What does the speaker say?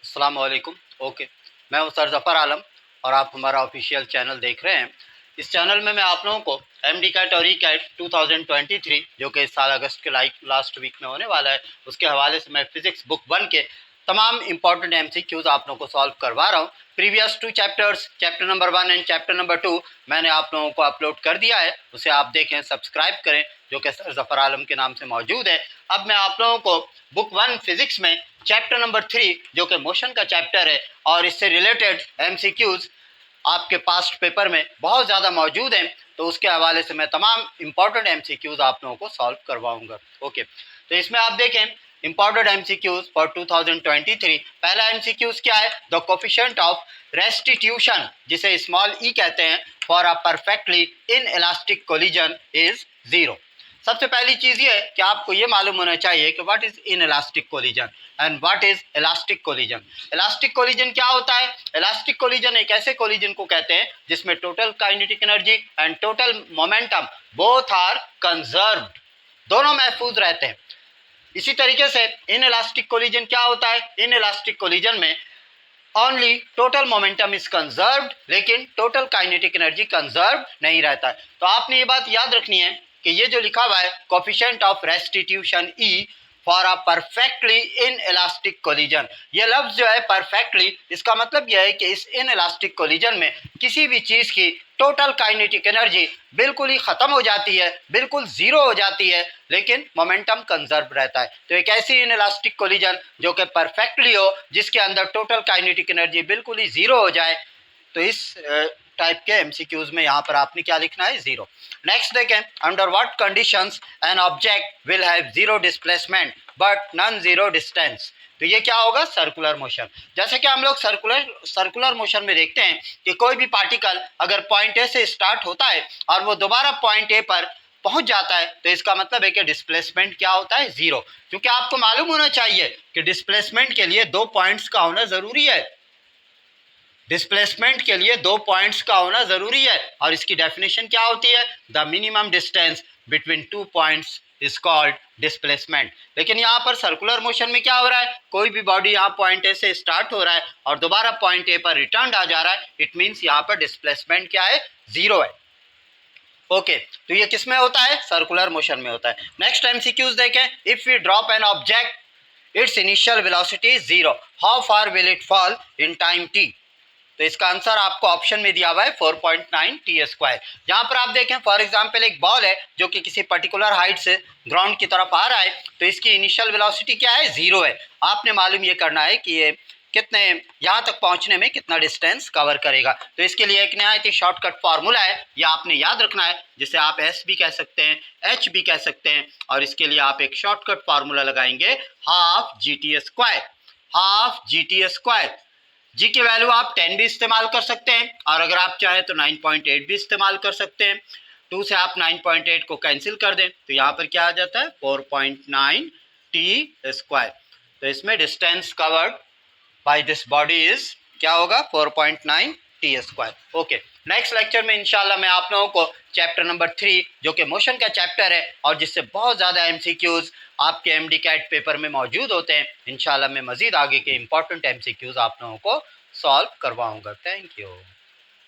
अस्सलाम वालेकुम। ओके, मैं हूं सर ज़फ़र आलम और आप हमारा ऑफिशियल चैनल देख रहे हैं। इस चैनल में मैं आप लोगों को एमडी कैट और ई कैट 2023 जो कि इस साल अगस्त के लास्ट वीक में होने वाला है, उसके हवाले से मैं फिज़िक्स बुक 1 के तमाम इंपॉर्टेंट एमसीक्यूज़ आप लोगों को सॉल्व करवा रहा हूँ। Previous 2 chapters, chapter number 1 and chapter number 2 मैंने आप लोगों को अपलोड कर दिया है, उसे आप देखें, सब्सक्राइब करें, जो कि सर ज़फ़र आलम के नाम से मौजूद है। अब मैं आप लोगों को बुक 1 फिज़िक्स में चैप्टर नंबर 3 जो कि मोशन का चैप्टर है और इससे रिलेटेड एमसीक्यूज़ आपके पास्ट पेपर में बहुत ज़्यादा मौजूद हैं, तो उसके हवाले से मैं तमाम इंपॉर्टेंट एमसीक्यूज़ आप लोगों को सॉल्व करवाऊंगा। ओके, तो इसमें आप देखें इंपॉर्टेंट एमसीक्यूज़ फॉर 2023। पहला एमसीक्यूज़ क्या है? द कोफिशिएंट ऑफ रेस्टिट्यूशन, जिसे स्मॉल ई कहते हैं, for a perfectly in elastic collision is 0। सबसे पहली चीज़ ये है कि आपको ये मालूम होना चाहिए कि what is in elastic collision and what is elastic collision. Elastic collision क्या होता है? इलास्टिक कोलिजन एक ऐसे कोलिजन को कहते हैं जिसमें total kinetic energy and total momentum both are conserved, दोनों महफूज रहते हैं। इसी तरीके से इन इलास्टिक कोलिजन क्या होता है? इन इलास्टिक कोलिजन में only total momentum is conserved, लेकिन टोटल काइनेटिक एनर्जी कंजर्व्ड नहीं रहता है। तो आपने ये बात याद रखनी है कि ये जो लिखा हुआ है coefficient of restitution E for a perfectly in elastic collision, ये लफ्ज जो है परफेक्टली, इसका मतलब यह है कि इस इन इलास्टिक कोलिजन में किसी भी चीज़ की टोटल काइनेटिक एनर्जी बिल्कुल ही ख़त्म हो जाती है, बिल्कुल ज़ीरो हो जाती है, लेकिन मोमेंटम कंजर्व रहता है। तो एक ऐसी इन इलास्टिक कोलिजन जो कि परफेक्टली हो, जिसके अंदर टोटल काइनेटिक एनर्जी बिल्कुल ही ज़ीरो हो जाए, तो इस टाइप के एमसीक्यूज में यहाँ पर आपने क्या लिखना है? 0। नेक्स्ट देखें, under what conditions an object will have 0 displacement but non zero distance. तो ये क्या होगा? Circular motion. जैसे कि हम लोग सर्कुलर मोशन में देखते हैं कि कोई भी पार्टिकल अगर पॉइंट ए से स्टार्ट होता है और वो दोबारा पॉइंट ए पर पहुंच जाता है, तो इसका मतलब है कि डिस्प्लेसमेंट क्या होता है? 0। क्योंकि आपको मालूम होना चाहिए कि डिस्प्लेसमेंट के लिए 2 पॉइंट्स का होना जरूरी है। डिस्प्लेसमेंट के लिए 2 पॉइंट्स का होना जरूरी है और इसकी डेफिनेशन क्या होती है? The minimum distance between 2 points is called displacement. लेकिन यहाँ पर सर्कुलर मोशन में क्या हो रहा है? कोई भी बॉडी यहाँ पॉइंट ए से स्टार्ट हो रहा है और दोबारा पॉइंट ए पर रिटर्न आ जा रहा है, इट मीन्स यहाँ पर डिस्प्लेसमेंट क्या है? 0 है। ओके, तो ये किस में होता है? सर्कुलर मोशन में होता है। नेक्स्ट एमसीक्यूज देखें, if we drop an object its initial velocity is 0, how far will it fall in time t। तो इसका आंसर आपको ऑप्शन में दिया हुआ है 4.9 t²। जहां पर आप देखें, फॉर एग्जांपल एक बॉल है जो कि किसी पर्टिकुलर हाइट से ग्राउंड की तरफ आ रहा है, तो इसकी इनिशियल वेलोसिटी क्या है? 0 है। आपने मालूम ये करना है कि ये कितने यहाँ तक पहुँचने में कितना डिस्टेंस कवर करेगा। तो इसके लिए एक नहायत ही शॉर्टकट फार्मूला है, ये आपने याद रखना है, जिसे आप एस भी कह सकते हैं, एच भी कह सकते हैं, और इसके लिए आप एक शॉर्टकट फार्मूला लगाएंगे, हाफ GT²। Half GT²। जी की वैल्यू आप 10 भी इस्तेमाल कर सकते हैं और अगर आप चाहें तो 9.8 भी इस्तेमाल कर सकते हैं। 2 से आप 9.8 को कैंसिल कर दें तो यहाँ पर क्या आ जाता है? 4.9 t²। तो इसमें distance covered by this body is क्या होगा? 4.9 t²। ओके, नेक्स्ट लेक्चर में इंशाल्लाह मैं आप लोगों को चैप्टर नंबर 3 जो कि मोशन का चैप्टर है और जिससे बहुत ज़्यादा एमसीक्यूज आपके एमडी कैट पेपर में मौजूद होते हैं, इंशाल्लाह मैं मज़ीद आगे के इंपॉर्टेंट एमसीक्यूज आप लोगों को सॉल्व करवाऊंगा। Thank you.